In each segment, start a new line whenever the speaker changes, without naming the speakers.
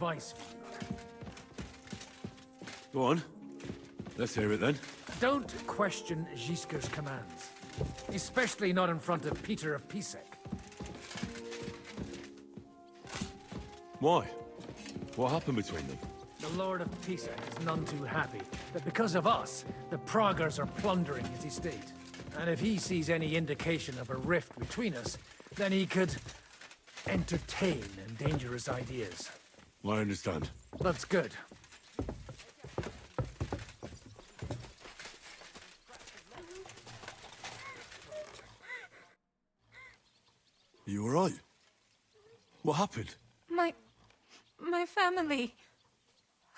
advice for you.
Go on. Let's hear it then.
Don't question Gisker's commands. Especially not in front of Peter of Pisek.
Why? What happened between them?
The Lord of Pisek is none too happy that because of us, the Praggers are plundering his estate. And if he sees any indication of a rift between us, then he could entertain dangerous ideas.
I understand.
That's good.
You alright? What happened?
My family.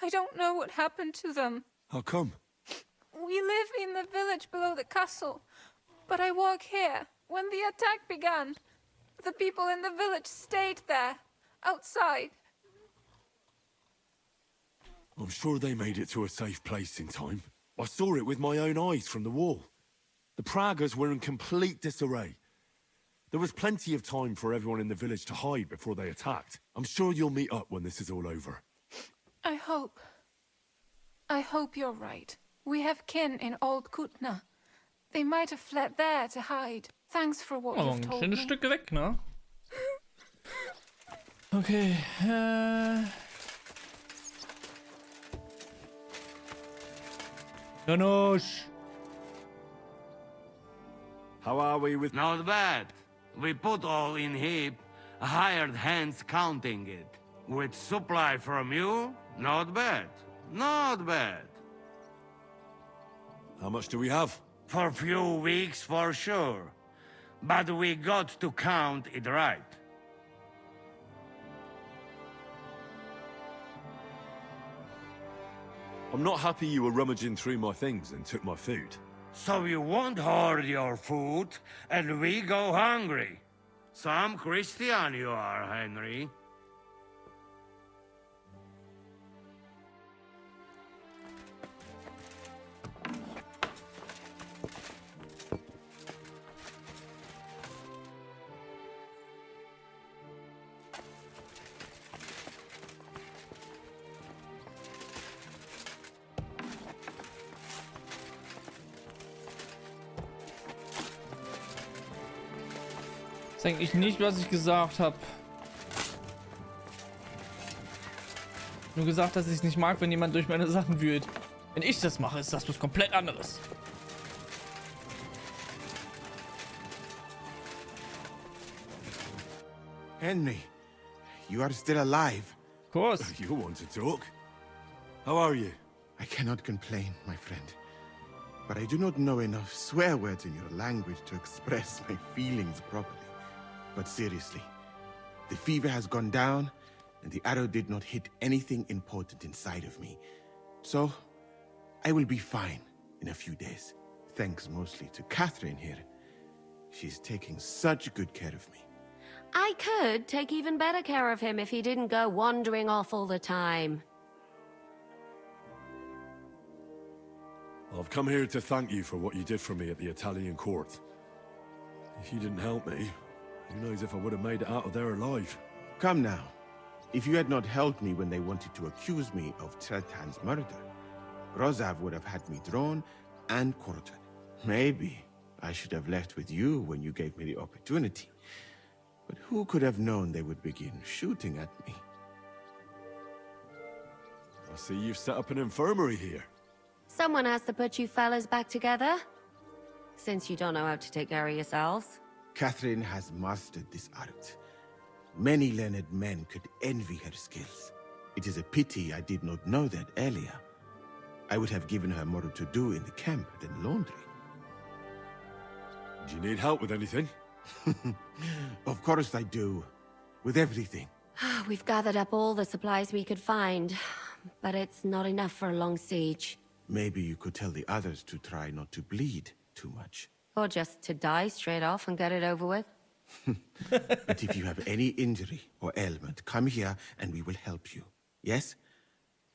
I don't know what happened to them.
How come?
We live in the village below the castle, but I work here. When the attack began, the people in the village stayed there, outside.
I'm sure they made it to a safe place in time. I saw it with my own eyes from the wall. The Praggers were in complete disarray. There was plenty of time for everyone in the village to hide before they attacked. I'm sure you'll meet up when this is all over.
I hope. I hope you're right. We have kin in Old Kutna. They might have fled there to hide. Thanks for what
Oh,
you've
ein
told
kleines
me.
Stück weg, ne? Okay, Janusz!
How are we with...
Not bad. We put all in heap, hired hands counting it. With supply from you, not bad. Not bad.
How much do we have?
For few weeks for sure. But we got to count it right.
I'm not happy you were rummaging through my things and took my food.
So you won't hoard your food, and we go hungry. Some Christian you are, Henry.
Das ist eigentlich nicht, was ich gesagt habe. Nur gesagt, dass ich es nicht mag, wenn jemand durch meine Sachen wühlt. Wenn ich das mache, ist das was komplett anderes.
Henry, you are still alive.
Of course.
You want to talk? How are you?
I cannot complain, my friend. But I do not know enough swear words in your language to express my feelings properly. But seriously, the fever has gone down, and the arrow did not hit anything important inside of me. So, I will be fine in a few days. Thanks mostly to Catherine here. She's taking such good care of me.
I could take even better care of him if he didn't go wandering off all the time.
I've come here to thank you for what you did for me at the Italian court. If you didn't help me, who knows if I would have made it out of there alive.
Come now. If you had not helped me when they wanted to accuse me of Tretan's murder, Rozav would have had me drawn and quartered. Maybe I should have left with you when you gave me the opportunity. But who could have known they would begin shooting at me?
I see you've set up an infirmary here.
Someone has to put you fellas back together. Since you don't know how to take care of yourselves.
Catherine has mastered this art. Many learned men could envy her skills. It is a pity I did not know that earlier. I would have given her more to do in the camp than laundry.
Do you need help with anything?
Of course I do. With everything.
We've gathered up all the supplies we could find, but it's not enough for a long siege.
Maybe you could tell the others to try not to bleed too much.
Or just to die straight off and get it over with.
But if you have any injury or ailment, come here and we will help you. Yes?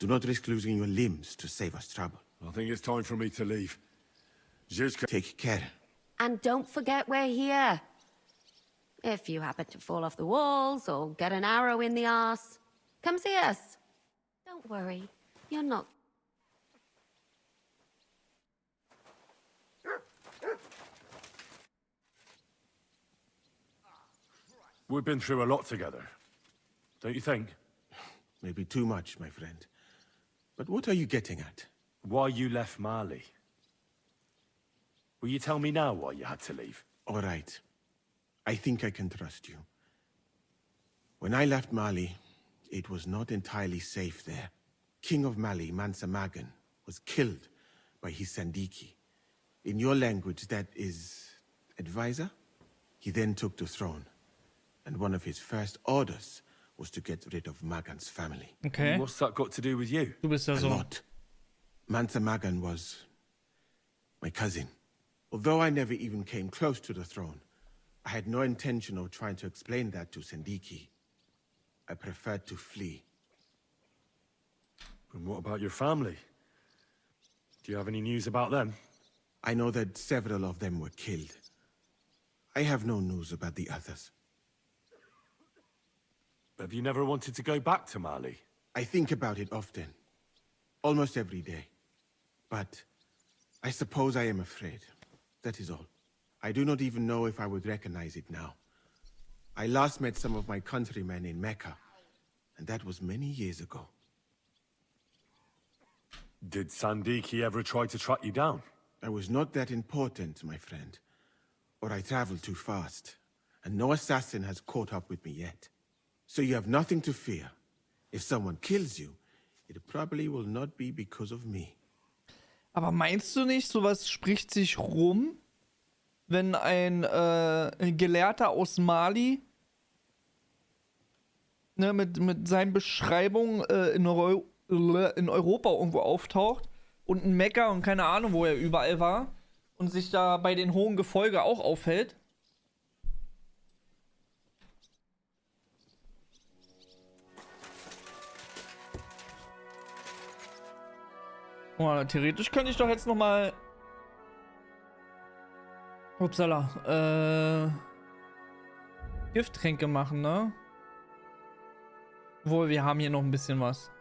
Do not risk losing your limbs to save us trouble.
I think it's time for me to leave. Zhizka...
Take care.
And don't forget we're here. If you happen to fall off the walls or get an arrow in the arse, come see us. Don't worry. You're not.
We've been through a lot together. Don't you think?
Maybe too much, my friend. But what are you getting at?
Why you left Mali? Will you tell me now why you had to leave?
All right. I think I can trust you. When I left Mali, it was not entirely safe there. King of Mali, Mansa Magan, was killed by his Sandiki. In your language, that is... advisor? He then took the throne. And one of his first orders was to get rid of Magan's family.
Okay.
What's that got to do with you?
Du bist ja
A
so.
lot. Mansa Magan was... my cousin. Although I never even came close to the throne, I had no intention of trying to explain that to Sandiki. I preferred to flee.
And what about your family? Do you have any news about them?
I know that several of them were killed. I have no news about the others.
Have you never wanted to go back to Mali?
I think about it often. Almost every day. But I suppose I am afraid. That is all. I do not even know if I would recognize it now. I last met some of my countrymen in Mecca, and that was many years ago.
Did Sandiki ever try to track you down?
I was not that important, my friend. Or I traveled too fast, and no assassin has caught up with me yet. So you have nothing to fear. If someone kills you, it probably will not be because of me.
Aber meinst du nicht, sowas spricht sich rum, wenn ein Gelehrter aus Mali ne, mit seinen Beschreibungen in Europa irgendwo auftaucht und in Mekka und keine Ahnung, wo er überall war und sich da bei den hohen Gefolge auch aufhält? Oh, theoretisch könnte ich doch jetzt noch mal... Upsala. Gifttränke machen, ne? Obwohl, wir haben hier noch ein bisschen was.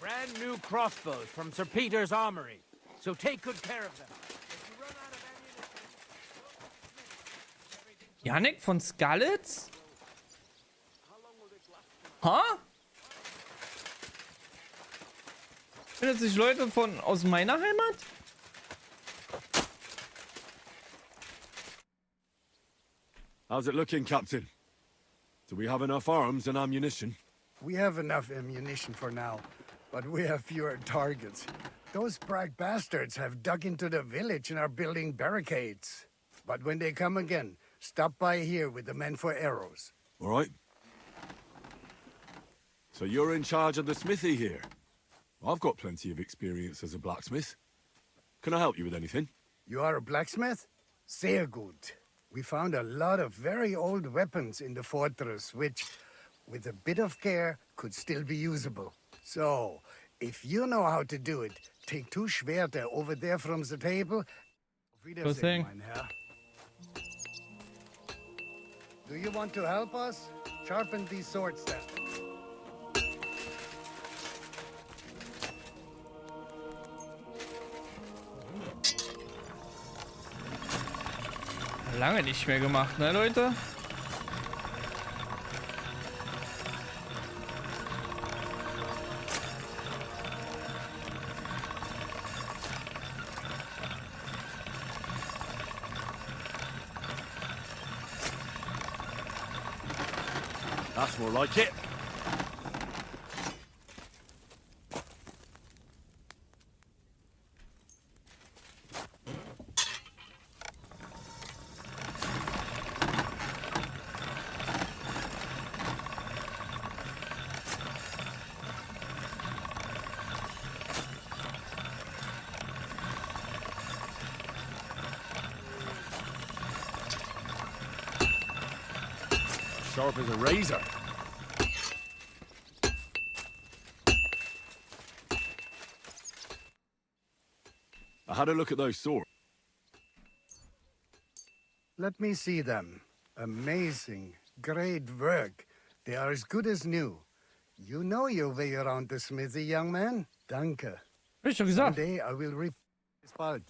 Brand new crossbows from Sir Peter's armory. So take good care of them. If you run out of ammunition...
Yannick von Skalitz? Ha? Findet sich Leute aus meiner Heimat?
How's it looking, Captain? Do we have enough arms and ammunition?
We have enough ammunition for now, but we have fewer targets. Those Prague bastards have dug into the village and are building barricades. But when they come again, stop by here with the men for arrows.
All right. So you're in charge of the smithy here? I've got plenty of experience as a blacksmith. Can I help you with anything?
You are a blacksmith? Sehr gut. We found a lot of very old weapons in the fortress, which, with a bit of care, could still be usable. So, if you know how to do it, take 2 Schwerter over there from the table. Auf Wiedersehen,
thing.
mein Herr. Do you want to help us? Sharpen these swords then.
Lange nicht mehr gemacht, ne, Leute?
That's more like it.
Sharp as a razor.
I had a look at those swords.
Let me see them. Amazing. Great work. They are as good as new. You know your way around the smithy, young man. Danke.
Hab ich doch gesagt.
Someday I will Bis bald.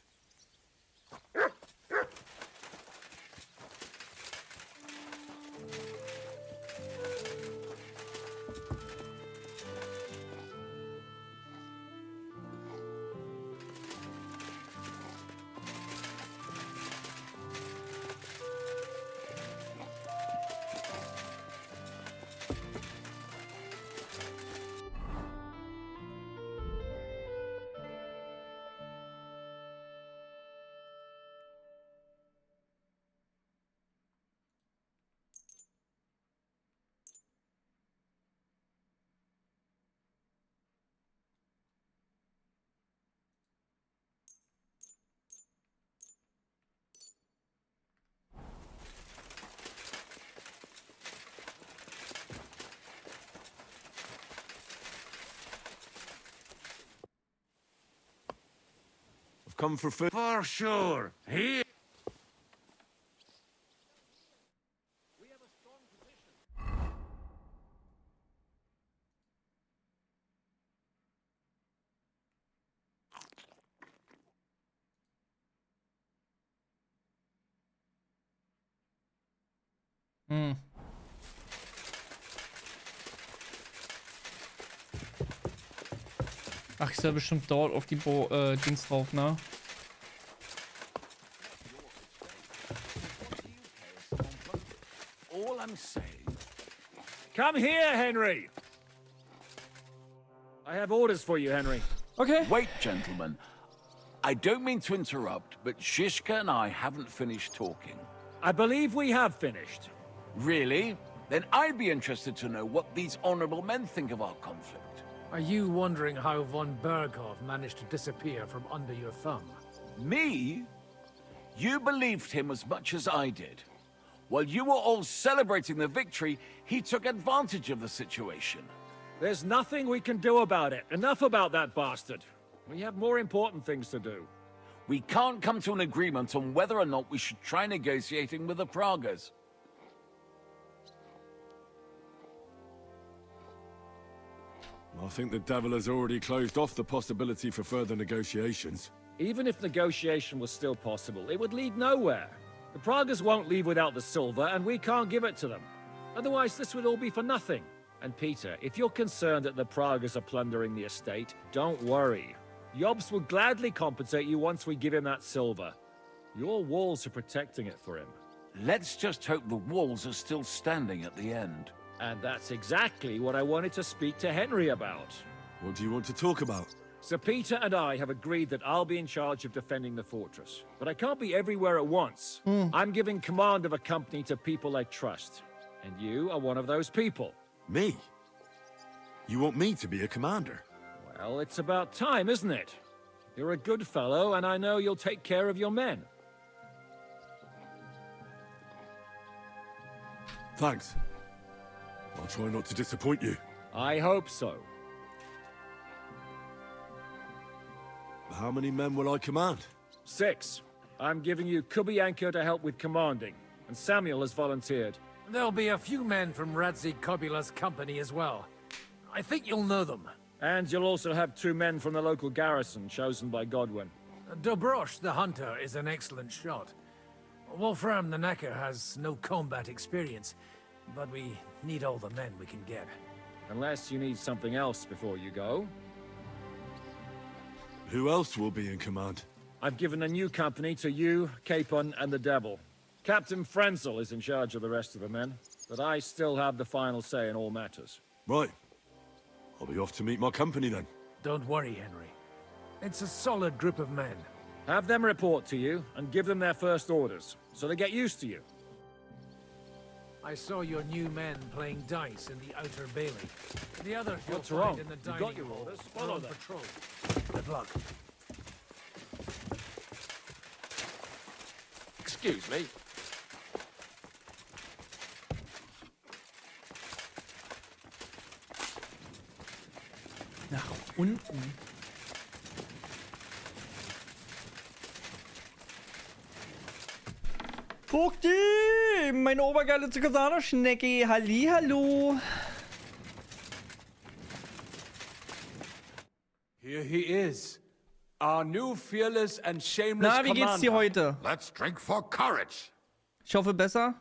I've come for food.
For sure. Here.
Hm. Ach, ist ja bestimmt dort auf die Dings drauf, ne?
All I'm saying. Come here, Henry. I have orders for you, Henry.
Okay.
Wait, gentlemen. I don't mean to interrupt, but Shishka and I haven't finished talking.
I believe we have finished.
Really? Then I'd be interested to know what these honorable men think of our conflict.
Are you wondering how von Berghoff managed to disappear from under your thumb?
Me? You believed him as much as I did. While you were all celebrating the victory, he took advantage of the situation.
There's nothing we can do about it. Enough about that bastard. We have more important things to do.
We can't come to an agreement on whether or not we should try negotiating with the Pragas.
I think the devil has already closed off the possibility for further negotiations.
Even if negotiation was still possible, it would lead nowhere. The Pragas won't leave without the silver, and we can't give it to them. Otherwise, this would all be for nothing. And Peter, if you're concerned that the Pragas are plundering the estate, don't worry. Jobs will gladly compensate you once we give him that silver. Your walls are protecting it for him.
Let's just hope the walls are still standing at the end.
And that's exactly what I wanted to speak to Henry about.
What do you want to talk about?
Sir Peter and I have agreed that I'll be in charge of defending the fortress. But I can't be everywhere at once. I'm giving command of a company to people I trust. And you are one of those people.
Me? You want me to be a commander?
Well, it's about time, isn't it? You're a good fellow, and I know you'll take care of your men.
Thanks. I'll try not to disappoint you.
I hope so.
How many men will I command?
6. I'm giving you Kubianka to help with commanding, and Samuel has volunteered. There'll be a few men from Radzi Kobula's company as well. I think you'll know them. And you'll also have 2 men from the local garrison, chosen by Godwin. Dobrosh, the hunter, is an excellent shot. Wolfram the Necker has no combat experience, but we need all the men we can get. Unless you need something else before you go.
Who else will be in command?
I've given a new company to you, Capon, and the Devil. Captain Frenzel is in charge of the rest of the men, but I still have the final say in all matters.
Right. I'll be off to meet my company then.
Don't worry, Henry. It's a solid group of men. Have them report to you, and give them their first orders, so they get used to you. I saw your new men playing dice in the outer bailey. The others you'll find in the dining hall. You got your orders. Follow them. Patrol. Good luck.
Excuse me.
Nach unten. Vogti! Meine obergeile Zuckersahne-Schnecke. Hallihallo.
Here he is. Our new fearless and shameless
Na, wie geht's dir heute?
Let's drink for courage.
Ich hoffe besser.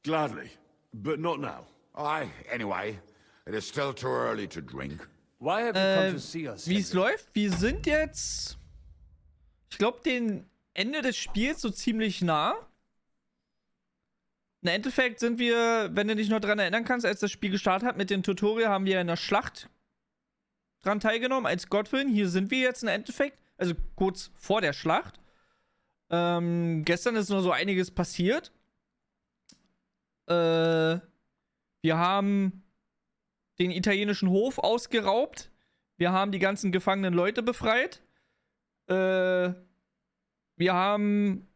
Gladly, but not now.
Anyway, it is still too early to drink.
Why have you come to see us?
Wie es
Henry?
läuft? Wir sind jetzt, ich glaube, dem Ende des Spiels so ziemlich nah. Im Endeffekt sind wir, wenn du dich noch dran erinnern kannst, als das Spiel gestartet hat mit dem Tutorial, haben wir in der Schlacht dran teilgenommen als Godwin. Hier sind wir jetzt im Endeffekt, also kurz vor der Schlacht. Gestern ist noch so einiges passiert. Wir haben den italienischen Hof ausgeraubt. Wir haben die ganzen gefangenen Leute befreit. Wir haben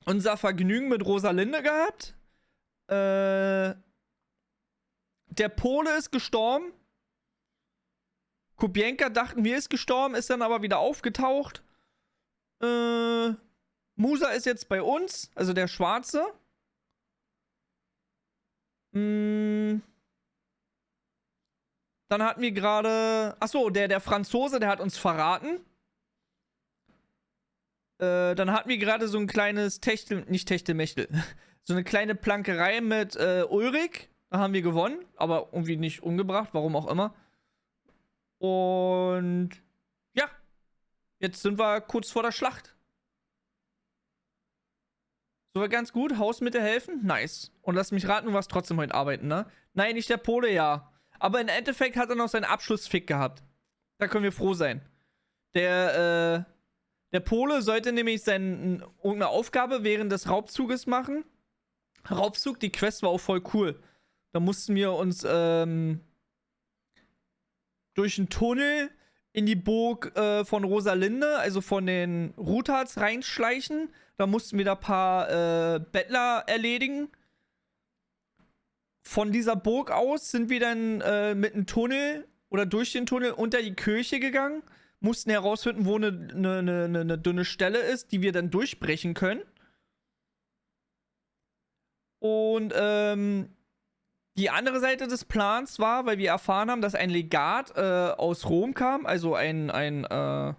unser Vergnügen mit Rosalinde gehabt. Der Pole ist gestorben. Kubienka dachten wir ist gestorben, ist dann aber wieder aufgetaucht. Musa ist jetzt bei uns, also der Schwarze. Dann hatten wir gerade. Achso, der Franzose, der hat uns verraten. Dann hatten wir gerade so ein kleines nicht Techtelmechtel. So eine kleine Plankerei mit Ulrich. Da haben wir gewonnen, aber irgendwie nicht umgebracht, warum auch immer. Und ja, jetzt sind wir kurz vor der Schlacht. So war ganz gut. Hausmittel helfen? Nice. Und lass mich raten, du warst trotzdem heute arbeiten, ne? Nein, nicht der Pole, ja. Aber im Endeffekt hat er noch seinen Abschlussfick gehabt. Da können wir froh sein. Der Pole sollte nämlich irgendeine Aufgabe während des Raubzuges machen. Raubzug, die Quest war auch voll cool. Da mussten wir uns durch einen Tunnel in die Burg von Rosalinde, also von den Rutats, reinschleichen. Da mussten wir da ein paar Bettler erledigen. Von dieser Burg aus sind wir dann mit einem Tunnel oder durch den Tunnel unter die Kirche gegangen. Mussten herausfinden, wo eine dünne Stelle ist, die wir dann durchbrechen können. Und die andere Seite des Plans war, weil wir erfahren haben, dass ein Legat aus Rom kam, also ein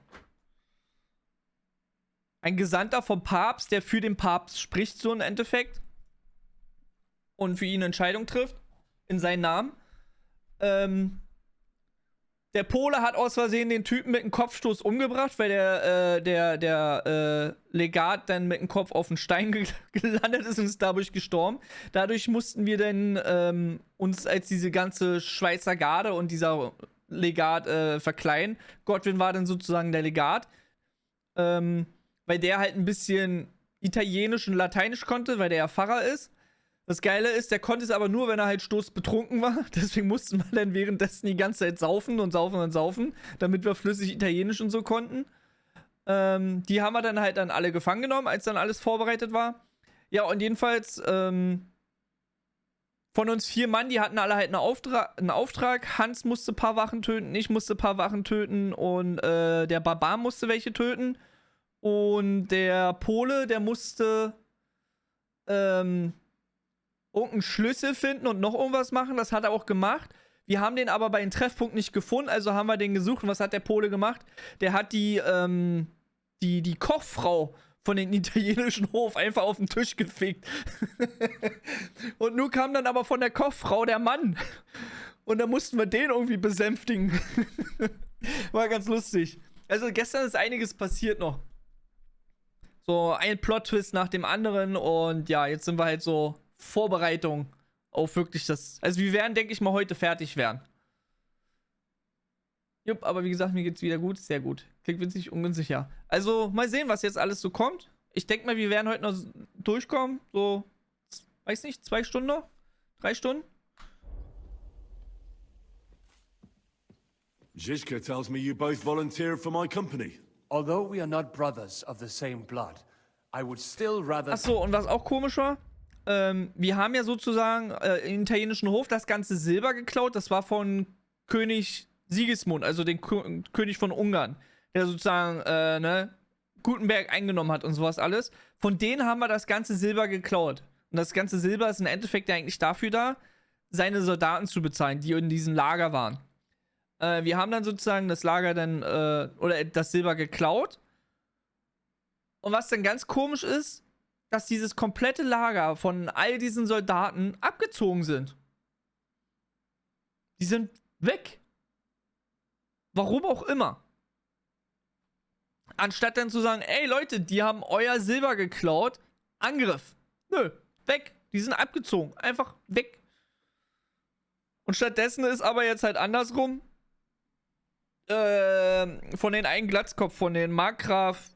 Gesandter vom Papst, der für den Papst spricht, so im Endeffekt. Und für ihn Entscheidung trifft. In seinen Namen. Der Pole hat aus Versehen den Typen mit einem Kopfstoß umgebracht, weil der Legat dann mit dem Kopf auf den Stein gelandet ist und ist dadurch gestorben. Dadurch mussten wir dann uns als diese ganze Schweizer Garde und dieser Legat verkleiden. Godwin war dann sozusagen der Legat. Weil der halt ein bisschen Italienisch und Lateinisch konnte, weil der ja Pfarrer ist. Das Geile ist, der konnte es aber nur, wenn er halt stoßbetrunken war. Deswegen mussten wir dann währenddessen die ganze Zeit saufen und saufen und saufen, damit wir flüssig Italienisch und so konnten. Die haben wir dann halt alle gefangen genommen, als dann alles vorbereitet war. Ja, und jedenfalls von uns 4 Mann, die hatten alle halt einen Auftrag. Hans musste ein paar Wachen töten, ich musste ein paar Wachen töten und der Barbar musste welche töten. Und der Pole, der musste irgendeinen Schlüssel finden und noch irgendwas machen. Das hat er auch gemacht. Wir haben den aber bei den Treffpunkt nicht gefunden, also haben wir den gesucht. Und was hat der Pole gemacht? Der hat die Kochfrau von dem italienischen Hof einfach auf den Tisch gefickt. Und nun kam dann aber von der Kochfrau der Mann. Und da mussten wir den irgendwie besänftigen. War ganz lustig. Also gestern ist einiges passiert noch. So ein Plot-Twist nach dem anderen. Und ja, jetzt sind wir halt so Vorbereitung auf wirklich das. Also wir werden, denke ich mal, heute fertig werden. Jupp, aber wie gesagt, mir geht's wieder gut. Sehr gut. Klingt witzig, ungünstiger. Also mal sehen, was jetzt alles so kommt. Ich denke mal, wir werden heute noch durchkommen. So, weiß nicht, 2 Stunden noch? 3 Stunden?
Zizka tells me you both volunteered for my company.
Although we are not brothers of the same blood, I would still rather.
Achso, und was auch komisch war, wir haben ja sozusagen im italienischen Hof das ganze Silber geklaut. Das war von König Sigismund, also den König von Ungarn, der sozusagen, ne, Gutenberg eingenommen hat und sowas alles. Von denen haben wir das ganze Silber geklaut. Und das ganze Silber ist im Endeffekt ja eigentlich dafür da, seine Soldaten zu bezahlen, die in diesem Lager waren. Wir haben dann sozusagen das Lager dann, oder das Silber geklaut. Und was dann ganz komisch ist, dass dieses komplette Lager von all diesen Soldaten abgezogen sind. Die sind weg. Warum auch immer. Anstatt dann zu sagen, ey Leute, die haben euer Silber geklaut, Angriff. Nö, weg. Die sind abgezogen. Einfach weg. Und stattdessen ist aber jetzt halt andersrum. Von den einen Glatzkopf, von den Markgraf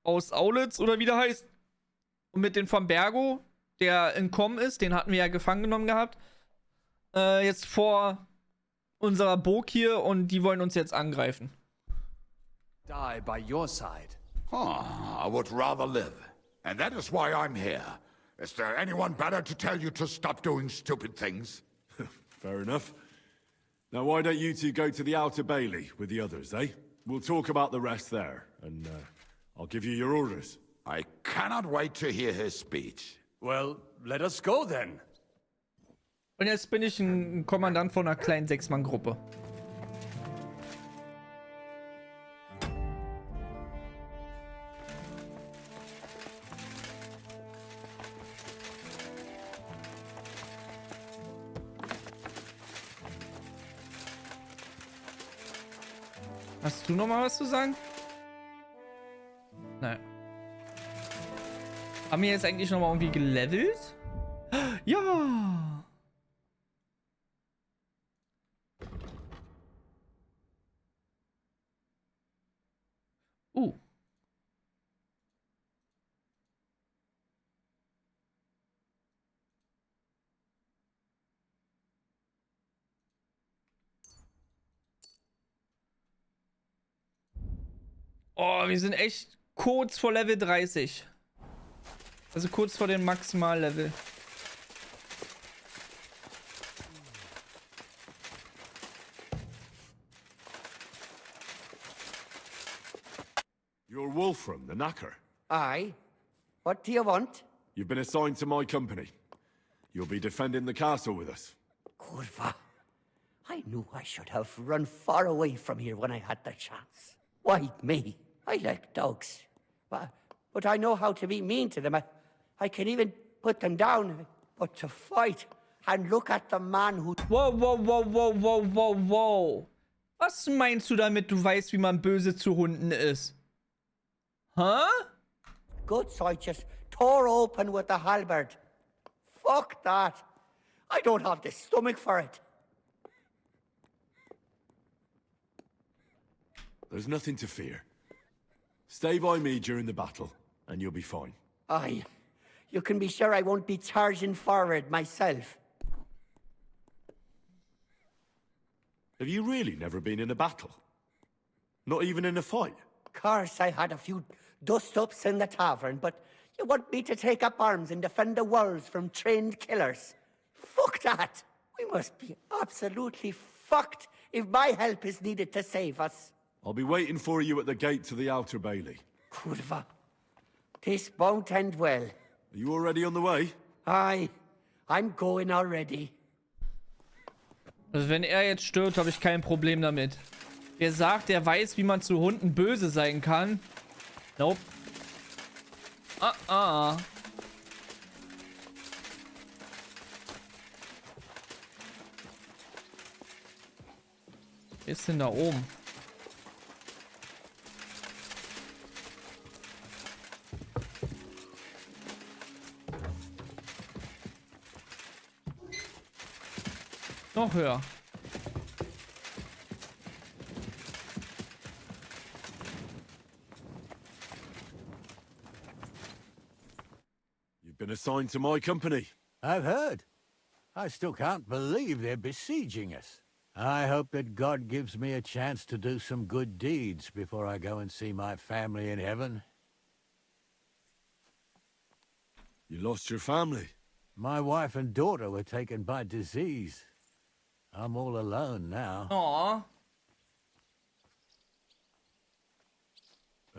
aus Aulitz oder wie der heißt. Und mit den von Bergo, der entkommen ist, den hatten wir ja gefangen genommen gehabt. Jetzt vor unserer Burg hier und die wollen uns jetzt angreifen.
Die by your side.
Oh, I would rather live. And that is why I'm here. Is there anyone better to tell you to stop doing stupid things?
Fair enough. Now, why don't you two go to the Outer Bailey with the others, eh? We'll talk about the rest there, and I'll give you your orders.
I cannot wait to hear his speech.
Well, let us go then.
Und jetzt bin ich ein Kommandant von einer kleinen 6-Mann-Gruppe. Hast du noch mal was zu sagen? Nein. Haben wir jetzt eigentlich noch mal irgendwie gelevelt? Ja! Oh, wir sind echt kurz vor Level 30. Also kurz vor dem Maximallevel.
You're Wolfram, the knacker.
Aye. What do you want?
You've been assigned to my company. You'll be defending the castle with us.
Kurva. I knew I should have run far away from here when I had the chance. Why me? I like dogs. But I know how to be mean to them. I can even put them down. But to fight and look at the man who...
Wow, wow, wow, wow, wow, wow, wow. Was meinst du damit, du weißt, wie man böse zu Hunden ist? Huh?
Good, so I just tore open with the halberd. Fuck that. I don't have the stomach for it.
There's nothing to fear. Stay by me during the battle, and you'll be fine.
Aye. You can be sure I won't be charging forward myself.
Have you really never been in a battle? Not even in a fight?
Course, I had a few dust-ups in the tavern, but you want me to take up arms and defend the walls from trained killers? Fuck that! We must be absolutely fucked if my help is needed to save us.
I'll be waiting for you at the gate to the Outer Bailey.
Kurva. This won't end well.
Are you already on the way?
Aye. I'm going already.
Also wenn er jetzt stirbt, habe ich kein Problem damit. Wer sagt, der weiß, wie man zu Hunden böse sein kann? Nope. Wer ist denn da oben? Noch höher.
You've been assigned to my company.
I've heard. I still can't believe they're besieging us. I hope that God gives me a chance to do some good deeds before I go and see my family in heaven.
You lost your family?
My wife and daughter were taken by disease. I'm all alone now.
Aw.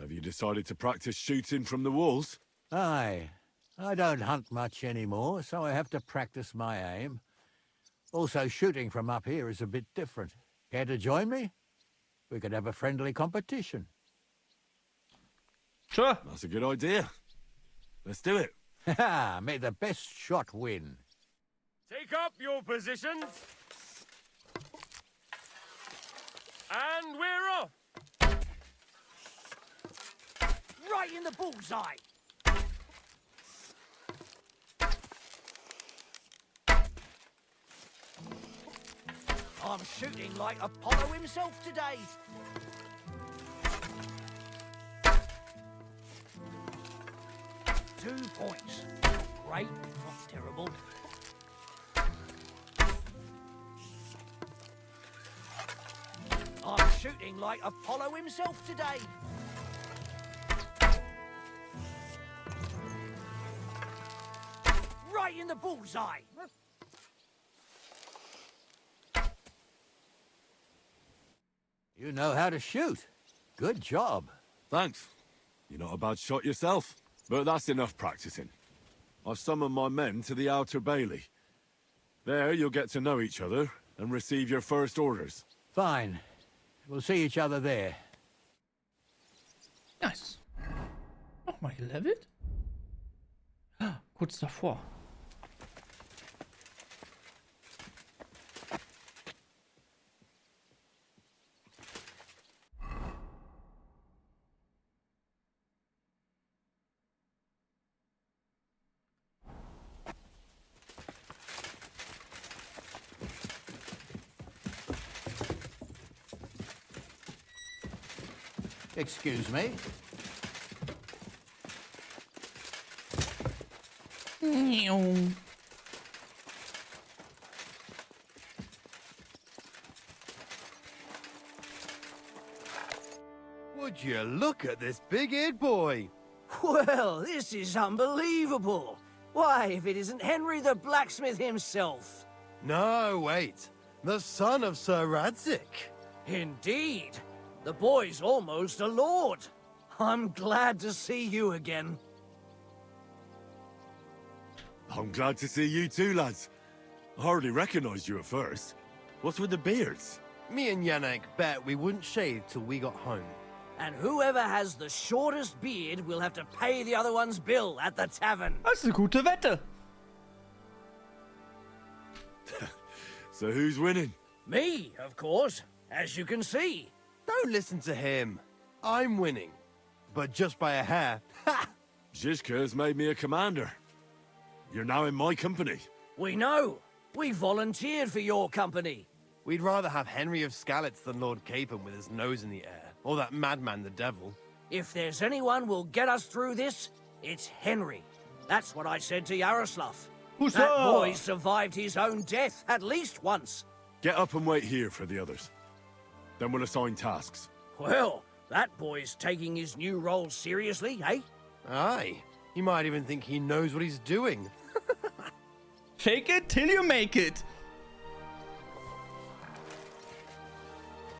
Have you decided to practice shooting from the walls?
Aye. I don't hunt much anymore, so I have to practice my aim. Also, shooting from up here is a bit different. Care to join me? We could have a friendly competition.
Sure.
That's a good idea. Let's do it.
Ha! May the best shot win.
Take up your positions. And we're off.
Right in the bullseye. I'm shooting like Apollo himself today. Two points. Great, not terrible. I'm shooting like Apollo himself today. Right in the bullseye.
You know how to shoot. Good job.
Thanks. You're not a bad shot yourself. But that's enough practicing. I've summoned my men to the Outer Bailey. There you'll get to know each other and receive your first orders.
Fine. We'll see each other there.
Nice. Nochmal gelevelt? Ah, kurz davor.
Excuse me.
Would you look at this big-eared boy?
Well, this is unbelievable. Why, if it isn't Henry the blacksmith himself.
No, wait. The son of Sir Radzik.
Indeed. The boy's almost a lord. I'm glad to see you again.
I'm glad to see you too, lads. I hardly recognized you at first. What's with the beards?
Me and Yannick bet we wouldn't shave till we got home.
And whoever has the shortest beard will have to pay the other one's bill at the tavern.
Das ist eine gute Wette.
So who's winning?
Me, of course, as you can see.
Don't listen to him. I'm winning. But just by a hair. Ha!
Zizka has made me a commander. You're now in my company.
We know. We volunteered for your company.
We'd rather have Henry of Skalitz than Lord Capon with his nose in the air. Or that madman, the devil.
If there's anyone will get us through this, it's Henry. That's what I said to Yaroslav.
Huzzah!
That boy survived his own death at least once.
Get up and wait here for the others. Then we'll assign tasks.
Well, that boy's taking his new role seriously, eh?
Aye. You might even think he knows what he's doing.
Fake it till you make it.